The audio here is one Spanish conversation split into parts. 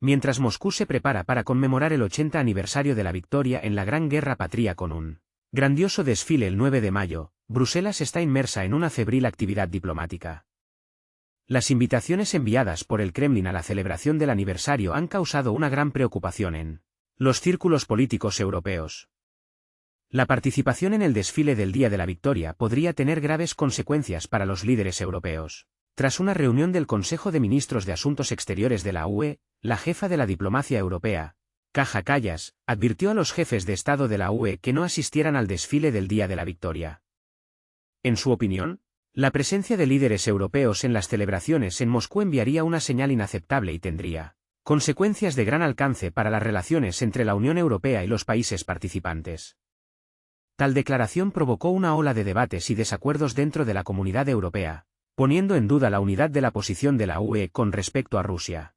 Mientras Moscú se prepara para conmemorar el 80 aniversario de la victoria en la Gran Guerra Patria con un grandioso desfile el 9 de mayo, Bruselas está inmersa en una febril actividad diplomática. Las invitaciones enviadas por el Kremlin a la celebración del aniversario han causado una gran preocupación en los círculos políticos europeos. La participación en el desfile del Día de la Victoria podría tener graves consecuencias para los líderes europeos. Tras una reunión del Consejo de Ministros de Asuntos Exteriores de la UE, la jefa de la diplomacia europea, Kaja Kallas, advirtió a los jefes de Estado de la UE que no asistieran al desfile del Día de la Victoria. En su opinión, la presencia de líderes europeos en las celebraciones en Moscú enviaría una señal inaceptable y tendría consecuencias de gran alcance para las relaciones entre la Unión Europea y los países participantes. Tal declaración provocó una ola de debates y desacuerdos dentro de la comunidad europea, poniendo en duda la unidad de la posición de la UE con respecto a Rusia.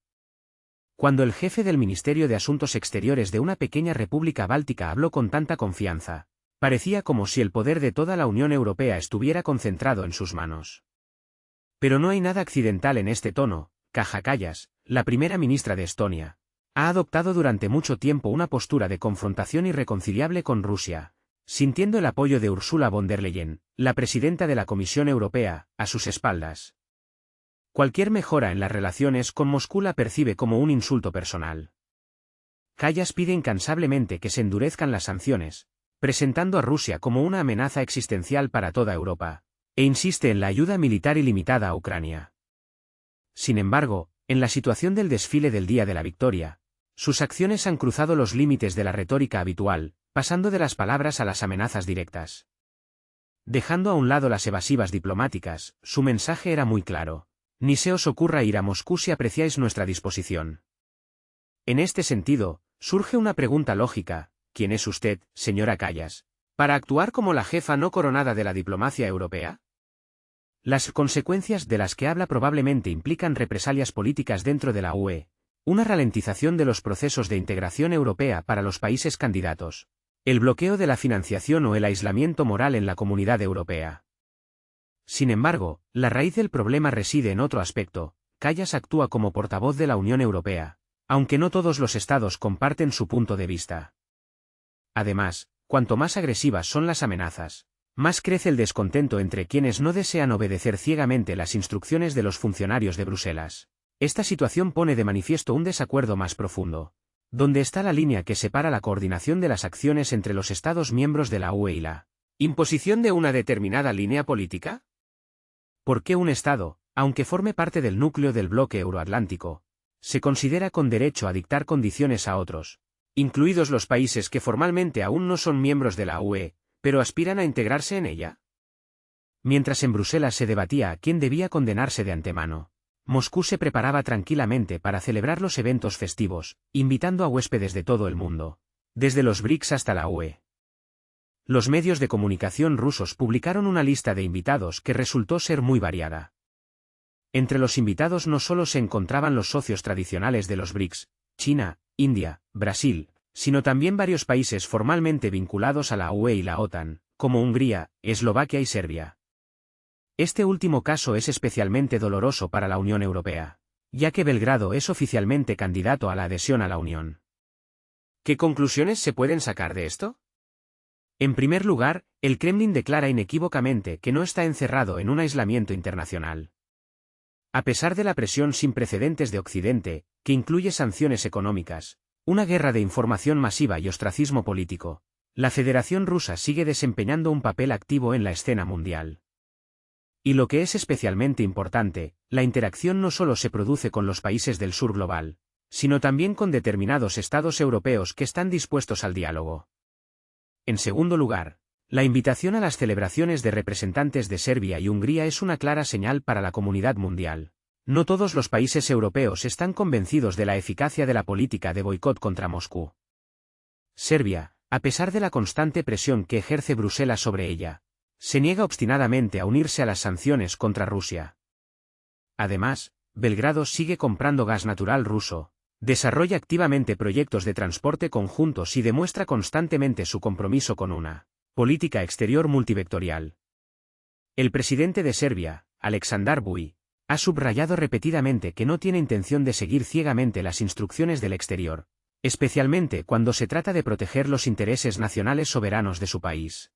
Cuando el jefe del Ministerio de Asuntos Exteriores de una pequeña república báltica habló con tanta confianza, parecía como si el poder de toda la Unión Europea estuviera concentrado en sus manos. Pero no hay nada accidental en este tono. Kaja Kallas, la primera ministra de Estonia, ha adoptado durante mucho tiempo una postura de confrontación irreconciliable con Rusia, sintiendo el apoyo de Ursula von der Leyen, la presidenta de la Comisión Europea, a sus espaldas. Cualquier mejora en las relaciones con Moscú la percibe como un insulto personal. Kallas pide incansablemente que se endurezcan las sanciones, presentando a Rusia como una amenaza existencial para toda Europa, e insiste en la ayuda militar ilimitada a Ucrania. Sin embargo, en la situación del desfile del Día de la Victoria, sus acciones han cruzado los límites de la retórica habitual, pasando de las palabras a las amenazas directas. Dejando a un lado las evasivas diplomáticas, su mensaje era muy claro: ni se os ocurra ir a Moscú si apreciáis nuestra disposición. En este sentido, surge una pregunta lógica: ¿quién es usted, señora Kallas, para actuar como la jefa no coronada de la diplomacia europea? Las consecuencias de las que habla probablemente implican represalias políticas dentro de la UE, una ralentización de los procesos de integración europea para los países candidatos, el bloqueo de la financiación o el aislamiento moral en la comunidad europea. Sin embargo, la raíz del problema reside en otro aspecto: Kallas actúa como portavoz de la Unión Europea, aunque no todos los estados comparten su punto de vista. Además, cuanto más agresivas son las amenazas, más crece el descontento entre quienes no desean obedecer ciegamente las instrucciones de los funcionarios de Bruselas. Esta situación pone de manifiesto un desacuerdo más profundo. ¿Dónde está la línea que separa la coordinación de las acciones entre los Estados miembros de la UE y la imposición de una determinada línea política? ¿Por qué un Estado, aunque forme parte del núcleo del bloque euroatlántico, se considera con derecho a dictar condiciones a otros, incluidos los países que formalmente aún no son miembros de la UE, pero aspiran a integrarse en ella? Mientras en Bruselas se debatía quién debía condenarse de antemano, Moscú se preparaba tranquilamente para celebrar los eventos festivos, invitando a huéspedes de todo el mundo, desde los BRICS hasta la UE. Los medios de comunicación rusos publicaron una lista de invitados que resultó ser muy variada. Entre los invitados no solo se encontraban los socios tradicionales de los BRICS, China, India, Brasil, sino también varios países formalmente vinculados a la UE y la OTAN, como Hungría, Eslovaquia y Serbia. Este último caso es especialmente doloroso para la Unión Europea, ya que Belgrado es oficialmente candidato a la adhesión a la Unión. ¿Qué conclusiones se pueden sacar de esto? En primer lugar, el Kremlin declara inequívocamente que no está encerrado en un aislamiento internacional. A pesar de la presión sin precedentes de Occidente, que incluye sanciones económicas, una guerra de información masiva y ostracismo político, la Federación Rusa sigue desempeñando un papel activo en la escena mundial. Y lo que es especialmente importante, la interacción no solo se produce con los países del sur global, sino también con determinados estados europeos que están dispuestos al diálogo. En segundo lugar, la invitación a las celebraciones de representantes de Serbia y Hungría es una clara señal para la comunidad mundial. No todos los países europeos están convencidos de la eficacia de la política de boicot contra Moscú. Serbia, a pesar de la constante presión que ejerce Bruselas sobre ella, se niega obstinadamente a unirse a las sanciones contra Rusia. Además, Belgrado sigue comprando gas natural ruso, desarrolla activamente proyectos de transporte conjuntos y demuestra constantemente su compromiso con una política exterior multivectorial. El presidente de Serbia, Aleksandar Vučić, Ha subrayado repetidamente que no tiene intención de seguir ciegamente las instrucciones del exterior, especialmente cuando se trata de proteger los intereses nacionales soberanos de su país.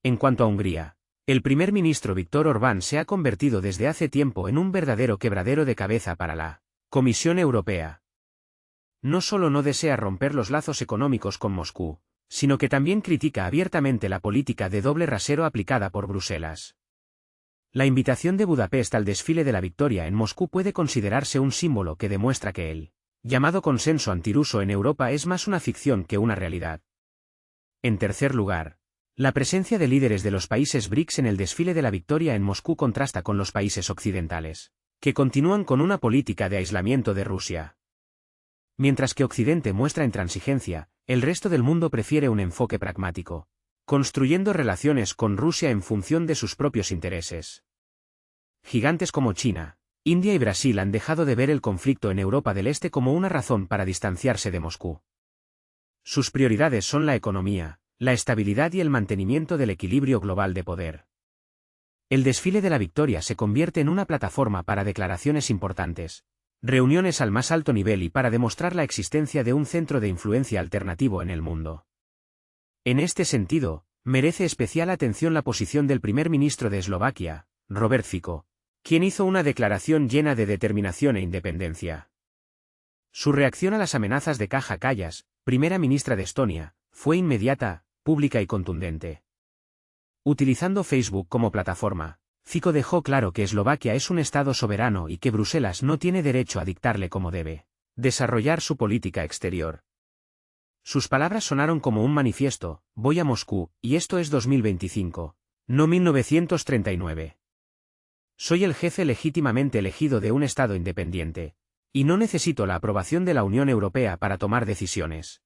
En cuanto a Hungría, el primer ministro Viktor Orbán se ha convertido desde hace tiempo en un verdadero quebradero de cabeza para la Comisión Europea. No solo no desea romper los lazos económicos con Moscú, sino que también critica abiertamente la política de doble rasero aplicada por Bruselas. La invitación de Budapest al desfile de la victoria en Moscú puede considerarse un símbolo que demuestra que el llamado consenso antirruso en Europa es más una ficción que una realidad. En tercer lugar, la presencia de líderes de los países BRICS en el desfile de la victoria en Moscú contrasta con los países occidentales, que continúan con una política de aislamiento de Rusia. Mientras que Occidente muestra intransigencia, el resto del mundo prefiere un enfoque pragmático, construyendo relaciones con Rusia en función de sus propios intereses. Gigantes como China, India y Brasil han dejado de ver el conflicto en Europa del Este como una razón para distanciarse de Moscú. Sus prioridades son la economía, la estabilidad y el mantenimiento del equilibrio global de poder. El desfile de la victoria se convierte en una plataforma para declaraciones importantes, reuniones al más alto nivel y para demostrar la existencia de un centro de influencia alternativo en el mundo. En este sentido, merece especial atención la posición del primer ministro de Eslovaquia, Robert Fico, quien hizo una declaración llena de determinación e independencia. Su reacción a las amenazas de Kaja Kallas, primera ministra de Estonia, fue inmediata, pública y contundente. Utilizando Facebook como plataforma, Fico dejó claro que Eslovaquia es un Estado soberano y que Bruselas no tiene derecho a dictarle cómo debe desarrollar su política exterior. Sus palabras sonaron como un manifiesto: voy a Moscú, y esto es 2025, no 1939. Soy el jefe legítimamente elegido de un Estado independiente, y no necesito la aprobación de la Unión Europea para tomar decisiones.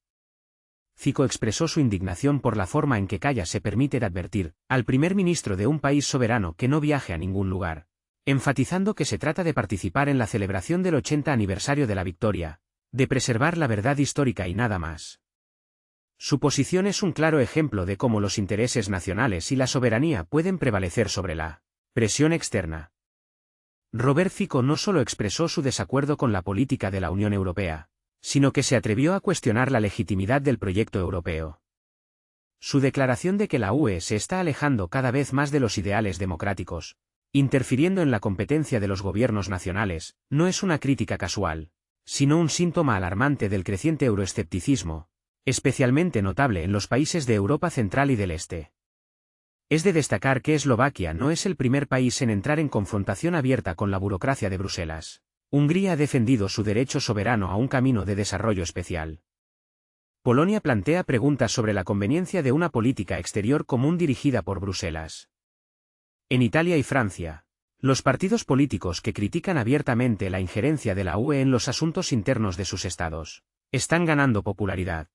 Fico expresó su indignación por la forma en que Kallas se permite advertir al primer ministro de un país soberano que no viaje a ningún lugar, enfatizando que se trata de participar en la celebración del 80 aniversario de la victoria, de preservar la verdad histórica y nada más. Su posición es un claro ejemplo de cómo los intereses nacionales y la soberanía pueden prevalecer sobre la presión externa. Robert Fico no solo expresó su desacuerdo con la política de la Unión Europea, sino que se atrevió a cuestionar la legitimidad del proyecto europeo. Su declaración de que la UE se está alejando cada vez más de los ideales democráticos, interfiriendo en la competencia de los gobiernos nacionales, no es una crítica casual, sino un síntoma alarmante del creciente euroescepticismo, especialmente notable en los países de Europa Central y del Este. Es de destacar que Eslovaquia no es el primer país en entrar en confrontación abierta con la burocracia de Bruselas. Hungría ha defendido su derecho soberano a un camino de desarrollo especial. Polonia plantea preguntas sobre la conveniencia de una política exterior común dirigida por Bruselas. En Italia y Francia, los partidos políticos que critican abiertamente la injerencia de la UE en los asuntos internos de sus estados, están ganando popularidad.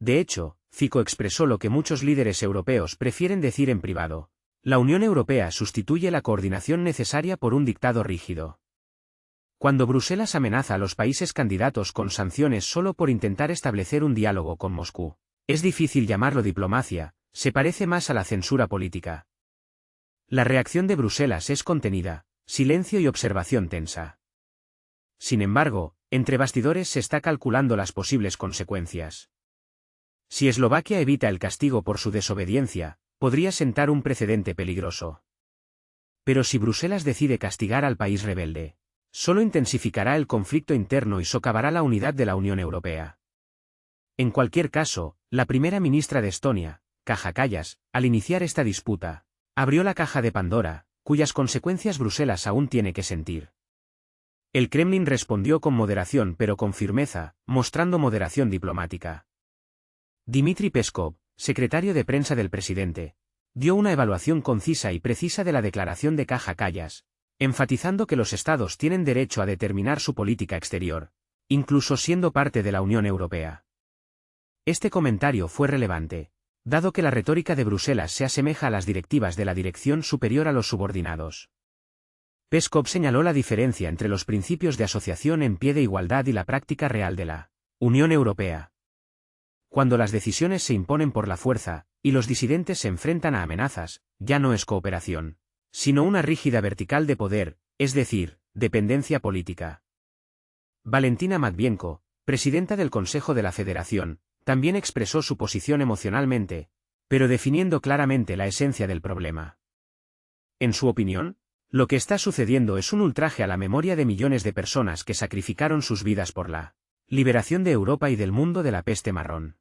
De hecho, Fico expresó lo que muchos líderes europeos prefieren decir en privado: la Unión Europea sustituye la coordinación necesaria por un dictado rígido. Cuando Bruselas amenaza a los países candidatos con sanciones solo por intentar establecer un diálogo con Moscú, es difícil llamarlo diplomacia, se parece más a la censura política. La reacción de Bruselas es contenida, silencio y observación tensa. Sin embargo, entre bastidores se está calculando las posibles consecuencias. Si Eslovaquia evita el castigo por su desobediencia, podría sentar un precedente peligroso. Pero si Bruselas decide castigar al país rebelde, solo intensificará el conflicto interno y socavará la unidad de la Unión Europea. En cualquier caso, la primera ministra de Estonia, Kaja Kallas, al iniciar esta disputa, abrió la caja de Pandora, cuyas consecuencias Bruselas aún tiene que sentir. El Kremlin respondió con moderación pero con firmeza, mostrando moderación diplomática. Dmitry Peskov, secretario de prensa del presidente, dio una evaluación concisa y precisa de la declaración de Kaja Kallas, enfatizando que los estados tienen derecho a determinar su política exterior, incluso siendo parte de la Unión Europea. Este comentario fue relevante, dado que la retórica de Bruselas se asemeja a las directivas de la dirección superior a los subordinados. Peskov señaló la diferencia entre los principios de asociación en pie de igualdad y la práctica real de la Unión Europea. Cuando las decisiones se imponen por la fuerza, y los disidentes se enfrentan a amenazas, ya no es cooperación, sino una rígida vertical de poder, es decir, dependencia política. Valentina Matvienko, presidenta del Consejo de la Federación, también expresó su posición emocionalmente, pero definiendo claramente la esencia del problema. En su opinión, lo que está sucediendo es un ultraje a la memoria de millones de personas que sacrificaron sus vidas por la liberación de Europa y del mundo de la peste marrón.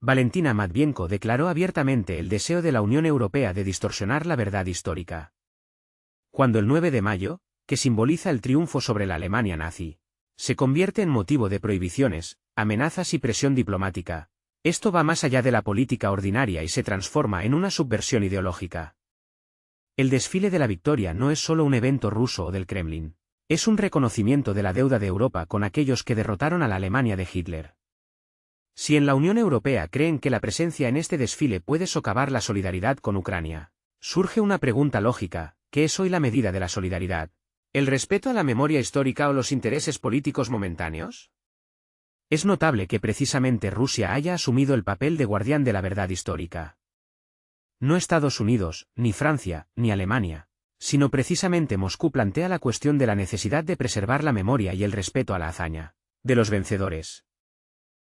Valentina Matvienko declaró abiertamente el deseo de la Unión Europea de distorsionar la verdad histórica. Cuando el 9 de mayo, que simboliza el triunfo sobre la Alemania nazi, se convierte en motivo de prohibiciones, amenazas y presión diplomática, esto va más allá de la política ordinaria y se transforma en una subversión ideológica. El desfile de la victoria no es solo un evento ruso o del Kremlin, es un reconocimiento de la deuda de Europa con aquellos que derrotaron a la Alemania de Hitler. Si en la Unión Europea creen que la presencia en este desfile puede socavar la solidaridad con Ucrania, surge una pregunta lógica: ¿qué es hoy la medida de la solidaridad? ¿El respeto a la memoria histórica o los intereses políticos momentáneos? Es notable que precisamente Rusia haya asumido el papel de guardián de la verdad histórica. No Estados Unidos, ni Francia, ni Alemania, sino precisamente Moscú plantea la cuestión de la necesidad de preservar la memoria y el respeto a la hazaña de los vencedores.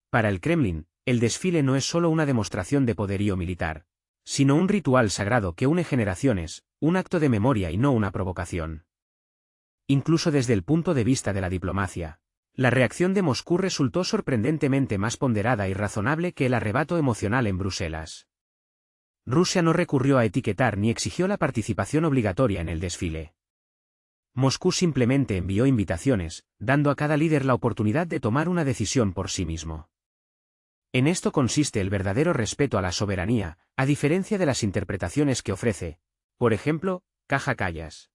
Para el Kremlin, el desfile no es solo una demostración de poderío militar, sino un ritual sagrado que une generaciones, un acto de memoria y no una provocación. Incluso desde el punto de vista de la diplomacia, la reacción de Moscú resultó sorprendentemente más ponderada y razonable que el arrebato emocional en Bruselas. Rusia no recurrió a etiquetar ni exigió la participación obligatoria en el desfile. Moscú simplemente envió invitaciones, dando a cada líder la oportunidad de tomar una decisión por sí mismo. En esto consiste el verdadero respeto a la soberanía, a diferencia de las interpretaciones que ofrece, por ejemplo, Kaja Kallas.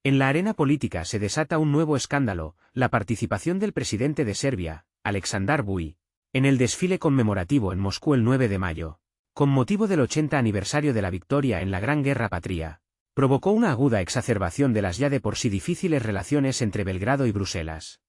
En la arena política se desata un nuevo escándalo: la participación del presidente de Serbia, Aleksandar Vučić, en el desfile conmemorativo en Moscú el 9 de mayo, con motivo del 80 aniversario de la victoria en la Gran Guerra Patria, provocó una aguda exacerbación de las ya de por sí difíciles relaciones entre Belgrado y Bruselas.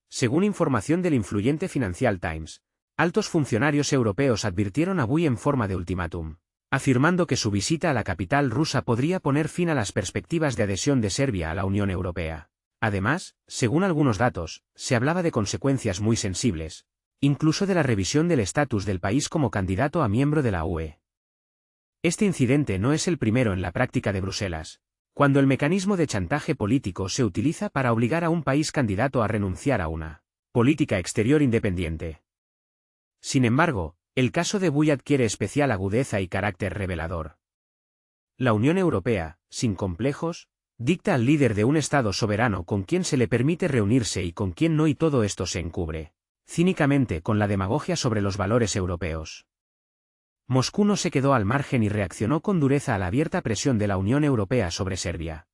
Según información del influyente Financial Times, altos funcionarios europeos advirtieron a Vučić en forma de ultimátum, afirmando que su visita a la capital rusa podría poner fin a las perspectivas de adhesión de Serbia a la Unión Europea. Además, según algunos datos, se hablaba de consecuencias muy sensibles, incluso de la revisión del estatus del país como candidato a miembro de la UE. Este incidente no es el primero en la práctica de Bruselas, cuando el mecanismo de chantaje político se utiliza para obligar a un país candidato a renunciar a una política exterior independiente. Sin embargo, el caso de Vučić adquiere especial agudeza y carácter revelador. La Unión Europea, sin complejos, dicta al líder de un Estado soberano con quien se le permite reunirse y con quien no, y todo esto se encubre cínicamente con la demagogia sobre los valores europeos. Moscú no se quedó al margen y reaccionó con dureza a la abierta presión de la Unión Europea sobre Serbia.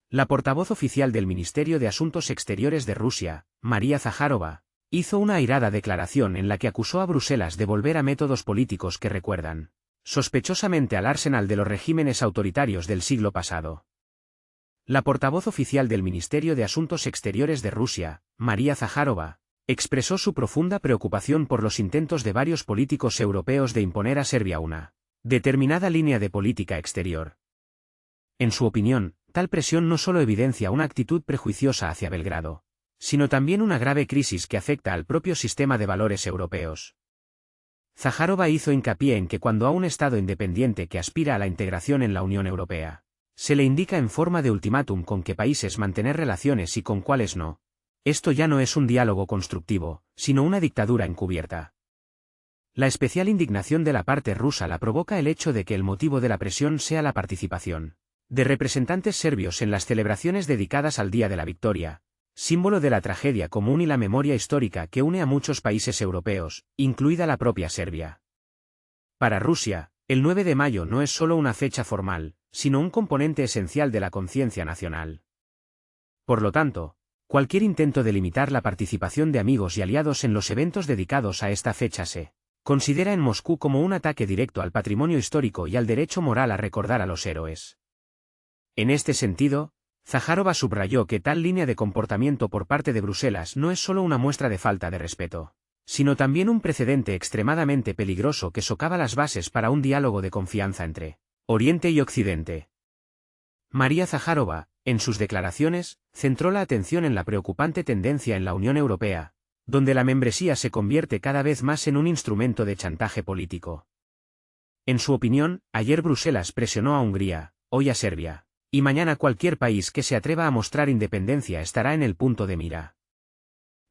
La portavoz oficial del Ministerio de Asuntos Exteriores de Rusia, María Zaharova, hizo una airada declaración en la que acusó a Bruselas de volver a métodos políticos que recuerdan sospechosamente al arsenal de los regímenes autoritarios del siglo pasado. La portavoz oficial del Ministerio de Asuntos Exteriores de Rusia, María Zaharova, expresó su profunda preocupación por los intentos de varios políticos europeos de imponer a Serbia una determinada línea de política exterior. En su opinión, tal presión no solo evidencia una actitud prejuiciosa hacia Belgrado, sino también una grave crisis que afecta al propio sistema de valores europeos. Zaharova hizo hincapié en que cuando a un Estado independiente que aspira a la integración en la Unión Europea, se le indica en forma de ultimátum con qué países mantener relaciones y con cuáles no, esto ya no es un diálogo constructivo, sino una dictadura encubierta. La especial indignación de la parte rusa la provoca el hecho de que el motivo de la presión sea la participación de representantes serbios en las celebraciones dedicadas al Día de la Victoria, símbolo de la tragedia común y la memoria histórica que une a muchos países europeos, incluida la propia Serbia. Para Rusia, el 9 de mayo no es solo una fecha formal, sino un componente esencial de la conciencia nacional. Por lo tanto, cualquier intento de limitar la participación de amigos y aliados en los eventos dedicados a esta fecha se considera en Moscú como un ataque directo al patrimonio histórico y al derecho moral a recordar a los héroes. En este sentido, Zaharova subrayó que tal línea de comportamiento por parte de Bruselas no es solo una muestra de falta de respeto, sino también un precedente extremadamente peligroso que socava las bases para un diálogo de confianza entre Oriente y Occidente. María Zaharova, en sus declaraciones, centró la atención en la preocupante tendencia en la Unión Europea, donde la membresía se convierte cada vez más en un instrumento de chantaje político. En su opinión, ayer Bruselas presionó a Hungría, hoy a Serbia, y mañana cualquier país que se atreva a mostrar independencia estará en el punto de mira.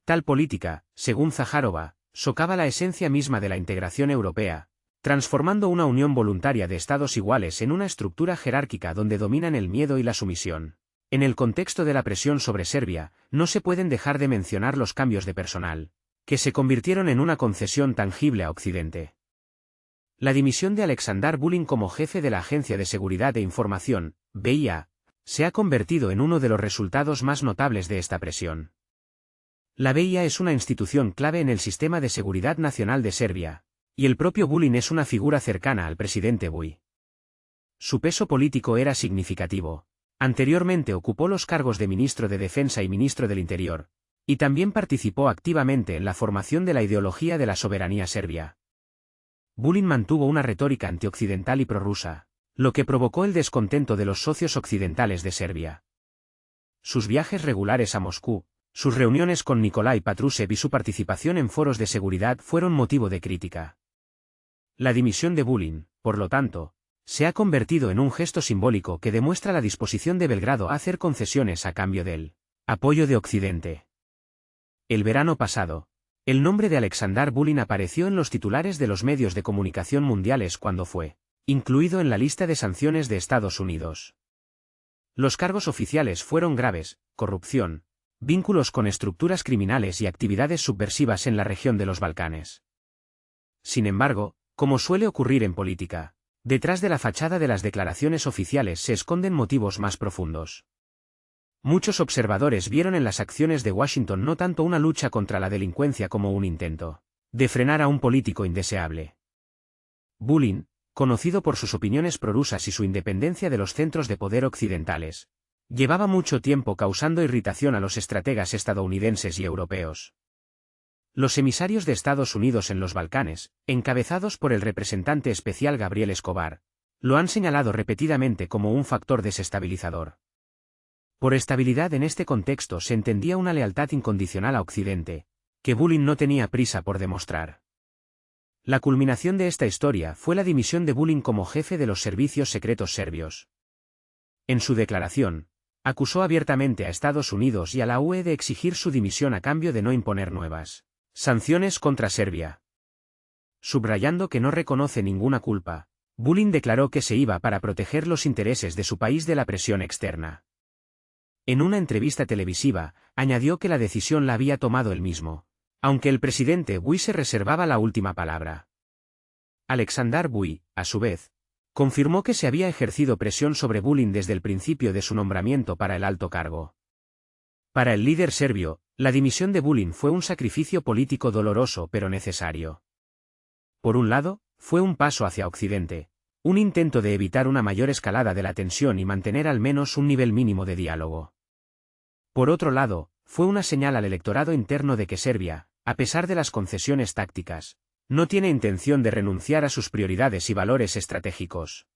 Tal política, según Zaharova, socava la esencia misma de la integración europea, transformando una unión voluntaria de estados iguales en una estructura jerárquica donde dominan el miedo y la sumisión. En el contexto de la presión sobre Serbia, no se pueden dejar de mencionar los cambios de personal, que se convirtieron en una concesión tangible a Occidente. La dimisión de Aleksandar Vulin como jefe de la Agencia de Seguridad e Información, BIA, se ha convertido en uno de los resultados más notables de esta presión. La BIA es una institución clave en el sistema de seguridad nacional de Serbia, y el propio Vulin es una figura cercana al presidente Vučić. Su peso político era significativo. Anteriormente ocupó los cargos de ministro de Defensa y ministro del Interior, y también participó activamente en la formación de la ideología de la soberanía serbia. Vulin mantuvo una retórica antioccidental y prorrusa, lo que provocó el descontento de los socios occidentales de Serbia. Sus viajes regulares a Moscú, sus reuniones con Nikolai Patrushev y su participación en foros de seguridad fueron motivo de crítica. La dimisión de Vulin, por lo tanto, se ha convertido en un gesto simbólico que demuestra la disposición de Belgrado a hacer concesiones a cambio del apoyo de Occidente. El verano pasado, el nombre de Aleksandar Vulin apareció en los titulares de los medios de comunicación mundiales cuando fue incluido en la lista de sanciones de Estados Unidos. Los cargos oficiales fueron graves: corrupción, vínculos con estructuras criminales y actividades subversivas en la región de los Balcanes. Sin embargo, como suele ocurrir en política, detrás de la fachada de las declaraciones oficiales se esconden motivos más profundos. Muchos observadores vieron en las acciones de Washington no tanto una lucha contra la delincuencia como un intento de frenar a un político indeseable. Vulin, conocido por sus opiniones prorrusas y su independencia de los centros de poder occidentales, llevaba mucho tiempo causando irritación a los estrategas estadounidenses y europeos. Los emisarios de Estados Unidos en los Balcanes, encabezados por el representante especial Gabriel Escobar, lo han señalado repetidamente como un factor desestabilizador. Por estabilidad en este contexto se entendía una lealtad incondicional a Occidente, que Vulin no tenía prisa por demostrar. La culminación de esta historia fue la dimisión de Vulin como jefe de los servicios secretos serbios. En su declaración, acusó abiertamente a Estados Unidos y a la UE de exigir su dimisión a cambio de no imponer nuevas sanciones contra Serbia. Subrayando que no reconoce ninguna culpa, Vulin declaró que se iba para proteger los intereses de su país de la presión externa. En una entrevista televisiva, añadió que la decisión la había tomado él mismo, aunque el presidente Vučić se reservaba la última palabra. Aleksandar Vučić, a su vez, confirmó que se había ejercido presión sobre Vulin desde el principio de su nombramiento para el alto cargo. Para el líder serbio, la dimisión de Vulin fue un sacrificio político doloroso pero necesario. Por un lado, fue un paso hacia Occidente, un intento de evitar una mayor escalada de la tensión y mantener al menos un nivel mínimo de diálogo. Por otro lado, fue una señal al electorado interno de que Serbia, a pesar de las concesiones tácticas, no tiene intención de renunciar a sus prioridades y valores estratégicos.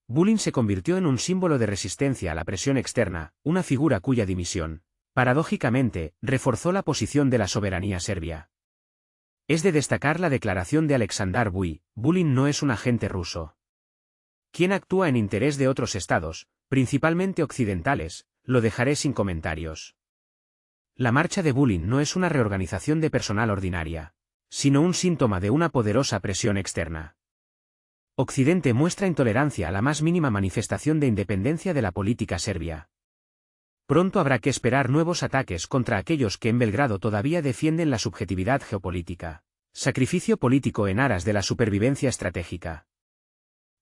Vulin se convirtió en un símbolo de resistencia a la presión externa, una figura cuya dimisión, paradójicamente, reforzó la posición de la soberanía serbia. Es de destacar la declaración de Aleksandar Vučić: Vulin no es un agente ruso. Quien actúa en interés de otros estados, principalmente occidentales, lo dejaré sin comentarios. La marcha de Vulin no es una reorganización de personal ordinaria, sino un síntoma de una poderosa presión externa. Occidente muestra intolerancia a la más mínima manifestación de independencia de la política serbia. Pronto habrá que esperar nuevos ataques contra aquellos que en Belgrado todavía defienden la subjetividad geopolítica, sacrificio político en aras de la supervivencia estratégica.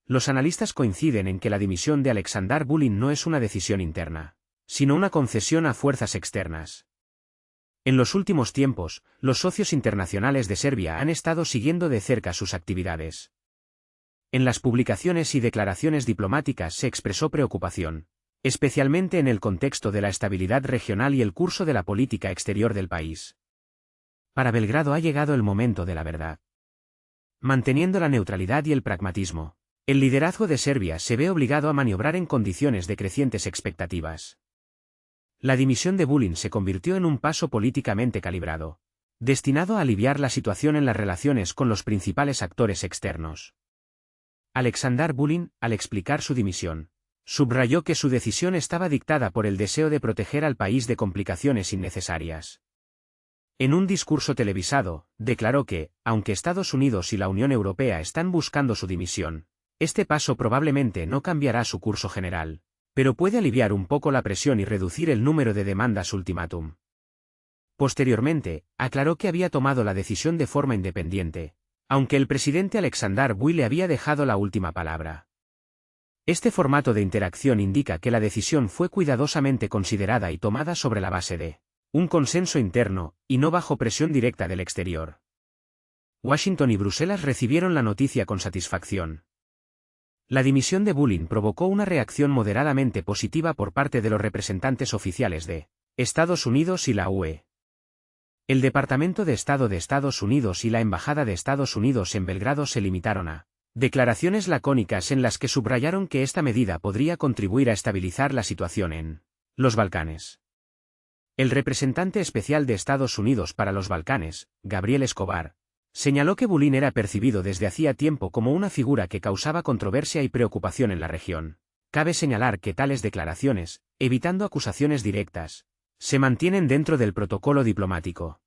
Los analistas coinciden en que la dimisión de Aleksandar Vulin no es una decisión interna, sino una concesión a fuerzas externas. En los últimos tiempos, los socios internacionales de Serbia han estado siguiendo de cerca sus actividades. En las publicaciones y declaraciones diplomáticas se expresó preocupación, especialmente en el contexto de la estabilidad regional y el curso de la política exterior del país. Para Belgrado ha llegado el momento de la verdad. Manteniendo la neutralidad y el pragmatismo, El liderazgo de Serbia se ve obligado a maniobrar en condiciones de crecientes expectativas. La dimisión de Vulin se convirtió en un paso políticamente calibrado, destinado a aliviar la situación en las relaciones con los principales actores externos. Aleksandar Vulin, al explicar su dimisión, subrayó que su decisión estaba dictada por el deseo de proteger al país de complicaciones innecesarias. En un discurso televisado, declaró que, aunque Estados Unidos y la Unión Europea están buscando su dimisión, este paso probablemente no cambiará su curso general, pero puede aliviar un poco la presión y reducir el número de demandas ultimátum. Posteriormente, aclaró que había tomado la decisión de forma independiente, aunque el presidente Aleksandar Vučić le había dejado la última palabra. Este formato de interacción indica que la decisión fue cuidadosamente considerada y tomada sobre la base de un consenso interno, y no bajo presión directa del exterior. Washington y Bruselas recibieron la noticia con satisfacción. La dimisión de Vulin provocó una reacción moderadamente positiva por parte de los representantes oficiales de Estados Unidos y la UE. El Departamento de Estado de Estados Unidos y la Embajada de Estados Unidos en Belgrado se limitaron a declaraciones lacónicas en las que subrayaron que esta medida podría contribuir a estabilizar la situación en los Balcanes. El representante especial de Estados Unidos para los Balcanes, Gabriel Escobar, señaló que Vulin era percibido desde hacía tiempo como una figura que causaba controversia y preocupación en la región. Cabe señalar que tales declaraciones, evitando acusaciones directas, se mantienen dentro del protocolo diplomático.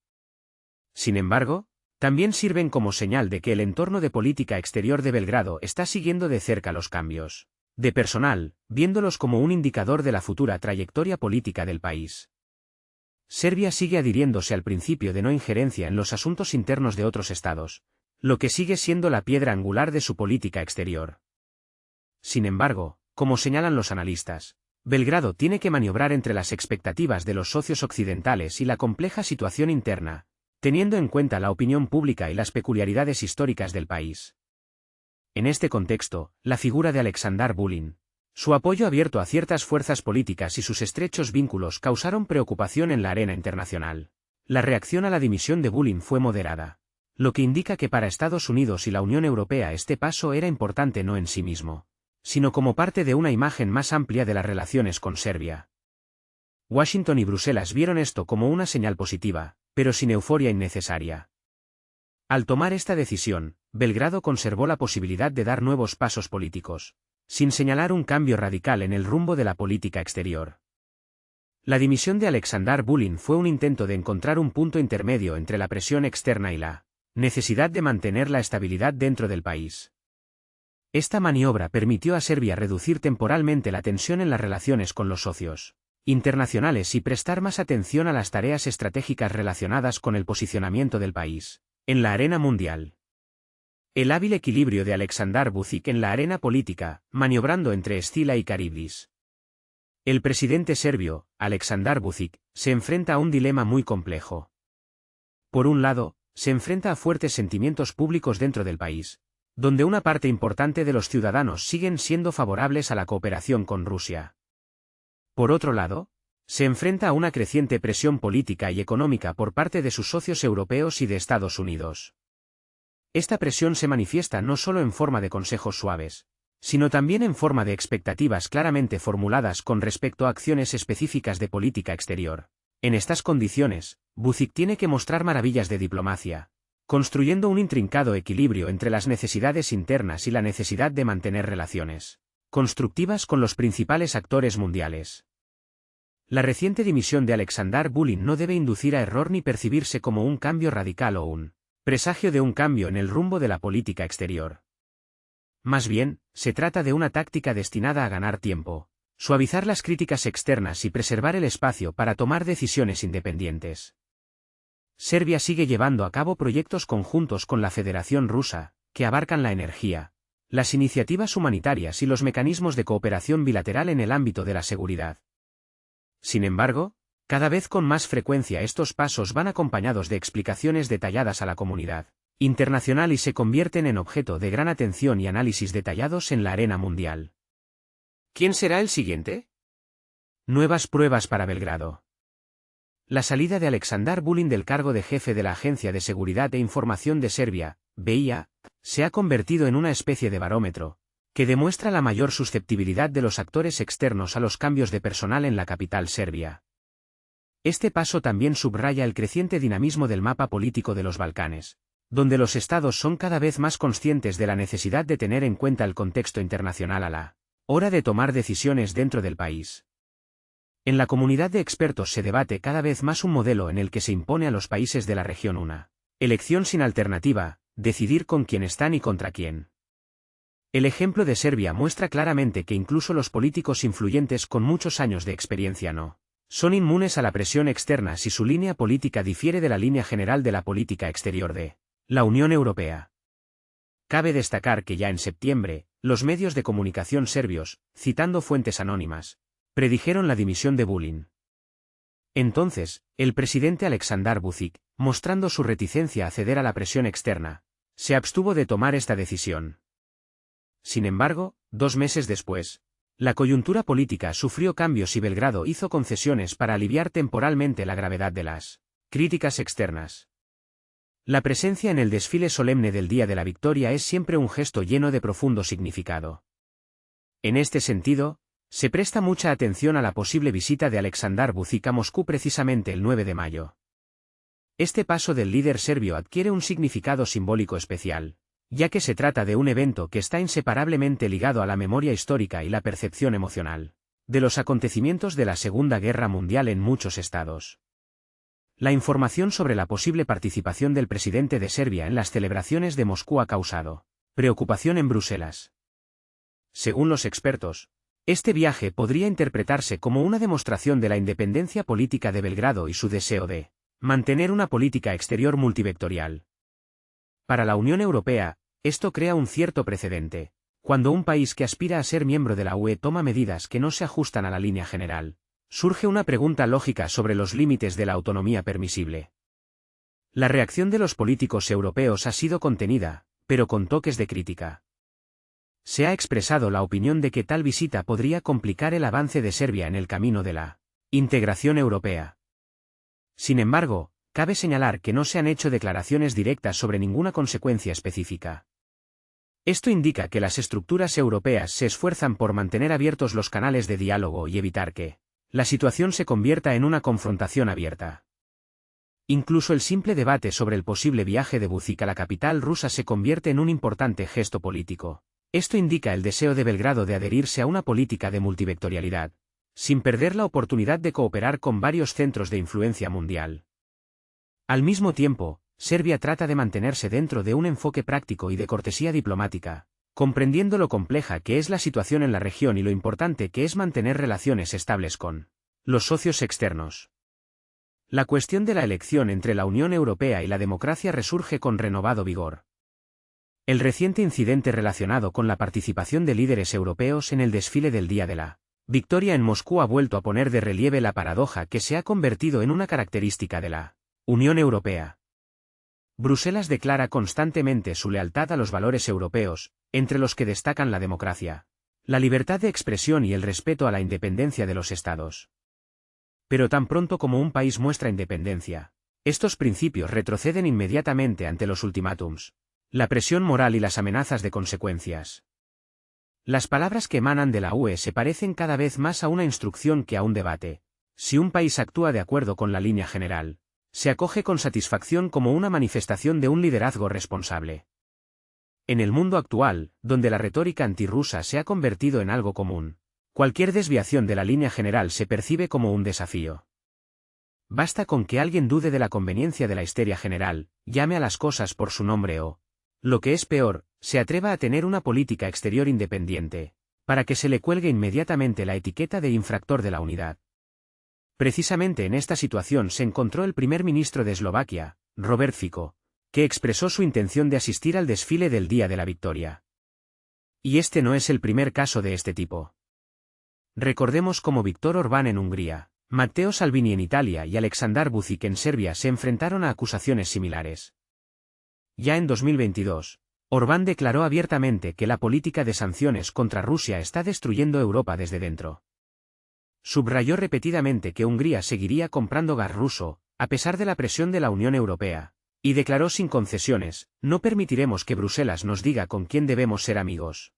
Sin embargo, también sirven como señal de que el entorno de política exterior de Belgrado está siguiendo de cerca los cambios de personal, viéndolos como un indicador de la futura trayectoria política del país. Serbia sigue adhiriéndose al principio de no injerencia en los asuntos internos de otros estados, lo que sigue siendo la piedra angular de su política exterior. Sin embargo, como señalan los analistas, Belgrado tiene que maniobrar entre las expectativas de los socios occidentales y la compleja situación interna, teniendo en cuenta la opinión pública y las peculiaridades históricas del país. En este contexto, la figura de Aleksandar Vulin, su apoyo abierto a ciertas fuerzas políticas y sus estrechos vínculos causaron preocupación en la arena internacional. La reacción a la dimisión de Vulin fue moderada, lo que indica que para Estados Unidos y la Unión Europea este paso era importante no en sí mismo, sino como parte de una imagen más amplia de las relaciones con Serbia. Washington y Bruselas vieron esto como una señal positiva, pero sin euforia innecesaria. Al tomar esta decisión, Belgrado conservó la posibilidad de dar nuevos pasos políticos, sin señalar un cambio radical en el rumbo de la política exterior. La dimisión de Aleksandar Vulin fue un intento de encontrar un punto intermedio entre la presión externa y la necesidad de mantener la estabilidad dentro del país. Esta maniobra permitió a Serbia reducir temporalmente la tensión en las relaciones con los socios internacionales y prestar más atención a las tareas estratégicas relacionadas con el posicionamiento del país en la arena mundial. El hábil equilibrio de Aleksandar Vučić en la arena política, maniobrando entre Scylla y Charybdis. El presidente serbio, Aleksandar Vučić, se enfrenta a un dilema muy complejo. Por un lado, se enfrenta a fuertes sentimientos públicos dentro del país, donde una parte importante de los ciudadanos siguen siendo favorables a la cooperación con Rusia. Por otro lado, se enfrenta a una creciente presión política y económica por parte de sus socios europeos y de Estados Unidos. Esta presión se manifiesta no solo en forma de consejos suaves, sino también en forma de expectativas claramente formuladas con respecto a acciones específicas de política exterior. En estas condiciones, Vučić tiene que mostrar maravillas de diplomacia, construyendo un intrincado equilibrio entre las necesidades internas y la necesidad de mantener relaciones constructivas con los principales actores mundiales. La reciente dimisión de Aleksandar Vulin no debe inducir a error ni percibirse como un cambio radical o un presagio de un cambio en el rumbo de la política exterior. Más bien, se trata de una táctica destinada a ganar tiempo, suavizar las críticas externas y preservar el espacio para tomar decisiones independientes. Serbia sigue llevando a cabo proyectos conjuntos con la Federación Rusa, que abarcan la energía, las iniciativas humanitarias y los mecanismos de cooperación bilateral en el ámbito de la seguridad. Sin embargo, cada vez con más frecuencia estos pasos van acompañados de explicaciones detalladas a la comunidad internacional y se convierten en objeto de gran atención y análisis detallados en la arena mundial. ¿Quién será el siguiente? Nuevas pruebas para Belgrado. La salida de Aleksandar Vulin del cargo de jefe de la Agencia de Seguridad e Información de Serbia, BIA, se ha convertido en una especie de barómetro, que demuestra la mayor susceptibilidad de los actores externos a los cambios de personal en la capital serbia. Este paso también subraya el creciente dinamismo del mapa político de los Balcanes, donde los estados son cada vez más conscientes de la necesidad de tener en cuenta el contexto internacional a la hora de tomar decisiones dentro del país. En la comunidad de expertos se debate cada vez más un modelo en el que se impone a los países de la región una elección sin alternativa, decidir con quién están y contra quién. El ejemplo de Serbia muestra claramente que incluso los políticos influyentes con muchos años de experiencia no son inmunes a la presión externa si su línea política difiere de la línea general de la política exterior de la Unión Europea. Cabe destacar que ya en septiembre, los medios de comunicación serbios, citando fuentes anónimas, predijeron la dimisión de Vulin. Entonces, el presidente Aleksandar Vučić, mostrando su reticencia a ceder a la presión externa, se abstuvo de tomar esta decisión. Sin embargo, 2 meses después, la coyuntura política sufrió cambios y Belgrado hizo concesiones para aliviar temporalmente la gravedad de las críticas externas. La presencia en el desfile solemne del Día de la Victoria es siempre un gesto lleno de profundo significado. En este sentido, se presta mucha atención a la posible visita de Aleksandar Vučić a Moscú precisamente el 9 de mayo. Este paso del líder serbio adquiere un significado simbólico especial, ya que se trata de un evento que está inseparablemente ligado a la memoria histórica y la percepción emocional de los acontecimientos de la Segunda Guerra Mundial en muchos estados. La información sobre la posible participación del presidente de Serbia en las celebraciones de Moscú ha causado preocupación en Bruselas. Según los expertos, este viaje podría interpretarse como una demostración de la independencia política de Belgrado y su deseo de mantener una política exterior multivectorial. Para la Unión Europea, esto crea un cierto precedente. Cuando un país que aspira a ser miembro de la UE toma medidas que no se ajustan a la línea general, surge una pregunta lógica sobre los límites de la autonomía permisible. La reacción de los políticos europeos ha sido contenida, pero con toques de crítica. Se ha expresado la opinión de que tal visita podría complicar el avance de Serbia en el camino de la integración europea. Sin embargo, cabe señalar que no se han hecho declaraciones directas sobre ninguna consecuencia específica. Esto indica que las estructuras europeas se esfuerzan por mantener abiertos los canales de diálogo y evitar que la situación se convierta en una confrontación abierta. Incluso el simple debate sobre el posible viaje de Vučić a la capital rusa se convierte en un importante gesto político. Esto indica el deseo de Belgrado de adherirse a una política de multivectorialidad, sin perder la oportunidad de cooperar con varios centros de influencia mundial. Al mismo tiempo, Serbia trata de mantenerse dentro de un enfoque práctico y de cortesía diplomática, comprendiendo lo compleja que es la situación en la región y lo importante que es mantener relaciones estables con los socios externos. La cuestión de la elección entre la Unión Europea y la democracia resurge con renovado vigor. El reciente incidente relacionado con la participación de líderes europeos en el desfile del Día de la Victoria en Moscú ha vuelto a poner de relieve la paradoja que se ha convertido en una característica de la Unión Europea. Bruselas declara constantemente su lealtad a los valores europeos, entre los que destacan la democracia, la libertad de expresión y el respeto a la independencia de los estados. Pero tan pronto como un país muestra independencia, estos principios retroceden inmediatamente ante los ultimátums, la presión moral y las amenazas de consecuencias. Las palabras que emanan de la UE se parecen cada vez más a una instrucción que a un debate. Si un país actúa de acuerdo con la línea general, se acoge con satisfacción como una manifestación de un liderazgo responsable. En el mundo actual, donde la retórica antirrusa se ha convertido en algo común, cualquier desviación de la línea general se percibe como un desafío. Basta con que alguien dude de la conveniencia de la histeria general, llame a las cosas por su nombre o, lo que es peor, se atreva a tener una política exterior independiente, para que se le cuelgue inmediatamente la etiqueta de infractor de la unidad. Precisamente en esta situación se encontró el primer ministro de Eslovaquia, Robert Fico, que expresó su intención de asistir al desfile del Día de la Victoria. Y este no es el primer caso de este tipo. Recordemos cómo Viktor Orbán en Hungría, Matteo Salvini en Italia y Aleksandar Vučić en Serbia se enfrentaron a acusaciones similares. Ya en 2022, Orbán declaró abiertamente que la política de sanciones contra Rusia está destruyendo Europa desde dentro. Subrayó repetidamente que Hungría seguiría comprando gas ruso, a pesar de la presión de la Unión Europea, y declaró sin concesiones: no permitiremos que Bruselas nos diga con quién debemos ser amigos.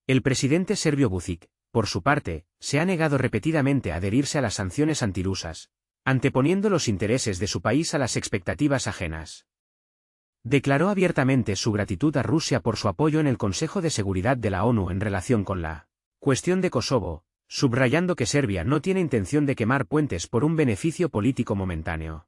El presidente serbio Vučić, por su parte, se ha negado repetidamente a adherirse a las sanciones antirrusas, anteponiendo los intereses de su país a las expectativas ajenas. Declaró abiertamente su gratitud a Rusia por su apoyo en el Consejo de Seguridad de la ONU en relación con la cuestión de Kosovo, subrayando que Serbia no tiene intención de quemar puentes por un beneficio político momentáneo.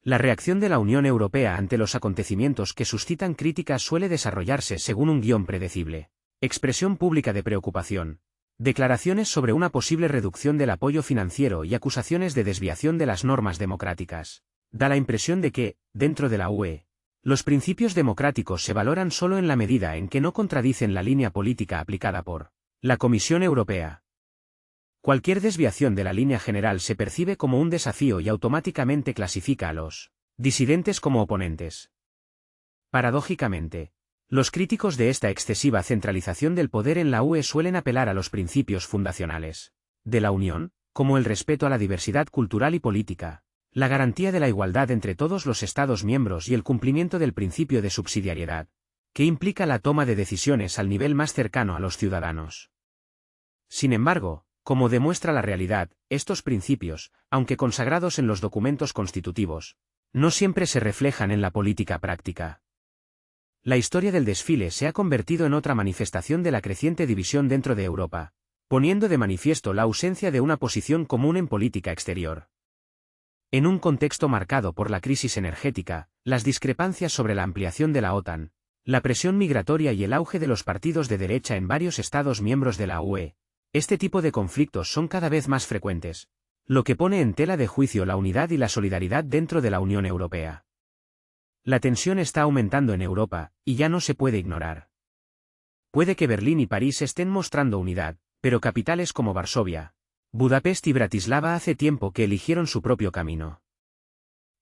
La reacción de la Unión Europea ante los acontecimientos que suscitan críticas suele desarrollarse según un guión predecible. Expresión pública de preocupación, declaraciones sobre una posible reducción del apoyo financiero y acusaciones de desviación de las normas democráticas. Da la impresión de que, dentro de la UE, los principios democráticos se valoran solo en la medida en que no contradicen la línea política aplicada por la Comisión Europea. Cualquier desviación de la línea general se percibe como un desafío y automáticamente clasifica a los disidentes como oponentes. Paradójicamente, los críticos de esta excesiva centralización del poder en la UE suelen apelar a los principios fundacionales de la Unión, como el respeto a la diversidad cultural y política, la garantía de la igualdad entre todos los Estados miembros y el cumplimiento del principio de subsidiariedad, que implica la toma de decisiones al nivel más cercano a los ciudadanos. Sin embargo, como demuestra la realidad, estos principios, aunque consagrados en los documentos constitutivos, no siempre se reflejan en la política práctica. La historia del desfile se ha convertido en otra manifestación de la creciente división dentro de Europa, poniendo de manifiesto la ausencia de una posición común en política exterior. En un contexto marcado por la crisis energética, las discrepancias sobre la ampliación de la OTAN, la presión migratoria y el auge de los partidos de derecha en varios Estados miembros de la UE, este tipo de conflictos son cada vez más frecuentes, lo que pone en tela de juicio la unidad y la solidaridad dentro de la Unión Europea. La tensión está aumentando en Europa, y ya no se puede ignorar. Puede que Berlín y París estén mostrando unidad, pero capitales como Varsovia, Budapest y Bratislava hace tiempo que eligieron su propio camino.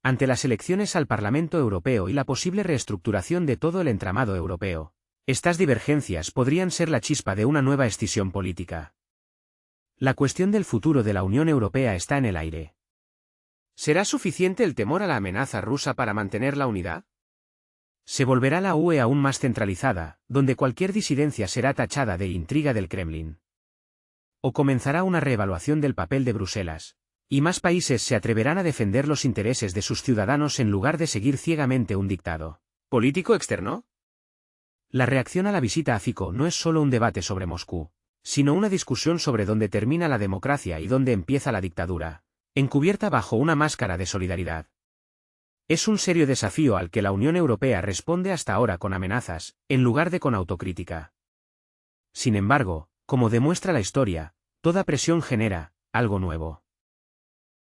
Ante las elecciones al Parlamento Europeo y la posible reestructuración de todo el entramado europeo, estas divergencias podrían ser la chispa de una nueva escisión política. La cuestión del futuro de la Unión Europea está en el aire. ¿Será suficiente el temor a la amenaza rusa para mantener la unidad? ¿Se volverá la UE aún más centralizada, donde cualquier disidencia será tachada de intriga del Kremlin? ¿O comenzará una reevaluación del papel de Bruselas, y más países se atreverán a defender los intereses de sus ciudadanos en lugar de seguir ciegamente un dictado político externo? La reacción a la visita a Fico no es solo un debate sobre Moscú, sino una discusión sobre dónde termina la democracia y dónde empieza la dictadura, encubierta bajo una máscara de solidaridad. Es un serio desafío al que la Unión Europea responde hasta ahora con amenazas, en lugar de con autocrítica. Sin embargo, como demuestra la historia, toda presión genera algo nuevo.